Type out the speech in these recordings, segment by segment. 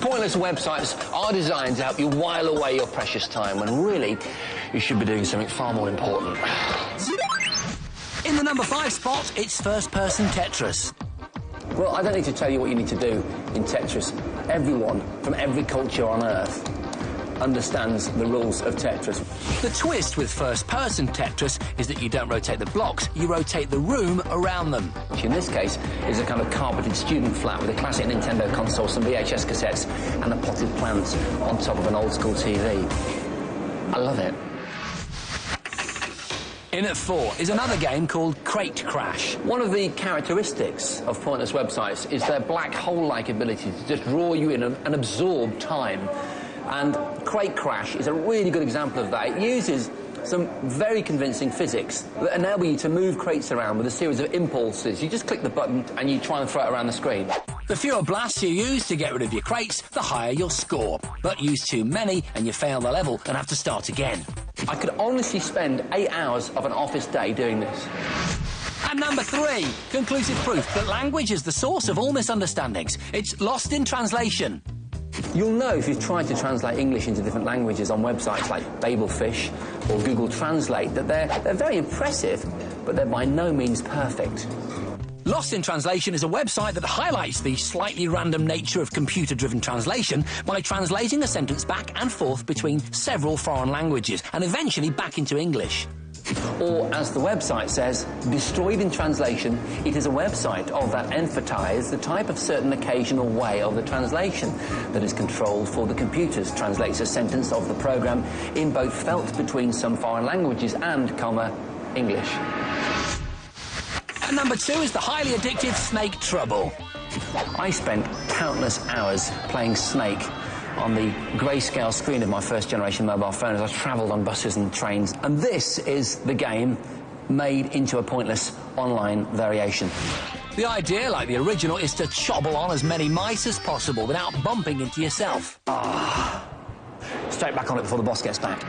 Pointless websites are designed to help you while away your precious time when really you should be doing something far more important. In the number 5 spot, it's first-person Tetris. Well, I don't need to tell you what you need to do in Tetris. Everyone from every culture on Earth understands the rules of Tetris. The twist with first-person Tetris is that you don't rotate the blocks, you rotate the room around them. Which in this case is a kind of carpeted student flat with a classic Nintendo console, some VHS cassettes and a potted plant on top of an old-school TV. I love it. In at 4 is another game called Crate Crash. One of the characteristics of pointless websites is their black hole-like ability to just draw you in and absorb time. And Crate Crash is a really good example of that. It uses some very convincing physics that enable you to move crates around with a series of impulses. You just click the button and you try and throw it around the screen. The fewer blasts you use to get rid of your crates, the higher your score. But use too many and you fail the level and have to start again. I could honestly spend 8 hours of an office day doing this. And number 3, conclusive proof that language is the source of all misunderstandings. It's lost in translation. You'll know if you've tried to translate English into different languages on websites like Babelfish or Google Translate that they're very impressive, but they're by no means perfect. Lost in Translation is a website that highlights the slightly random nature of computer-driven translation by translating a sentence back and forth between several foreign languages and eventually back into English. Or, as the website says, destroyed in translation, it is a website that emphasizes the type of certain occasional way of the translation that is controlled for the computers, translates a sentence of the program in both felt between some foreign languages and, English. And number 2 is the highly addictive Snake Trouble. I spent countless hours playing Snake on the grayscale screen of my first-generation mobile phone as I travelled on buses and trains. And this is the game made into a pointless online variation. The idea, like the original, is to chobble on as many mice as possible without bumping into yourself. Straight back on it before the boss gets back.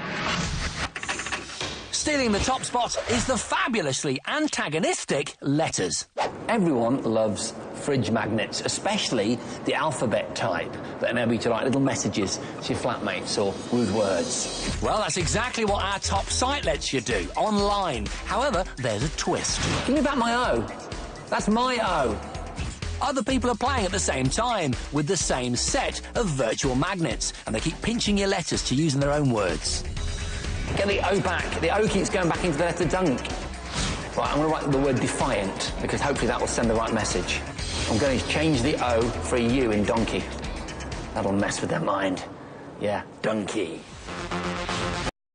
Stealing the top spot is the fabulously antagonistic Letters. Everyone loves fridge magnets, especially the alphabet type that enable you to write little messages to your flatmates or rude words. Well, that's exactly what our top site lets you do, online. However, there's a twist. Give me back my O. That's my O. Other people are playing at the same time with the same set of virtual magnets, and they keep pinching your letters to use in their own words. Get the O back. The O keeps going back into the letter dunk. Right, I'm going to write the word defiant, because hopefully that will send the right message. I'm going to change the O for a U in donkey. That'll mess with their mind. Yeah, donkey.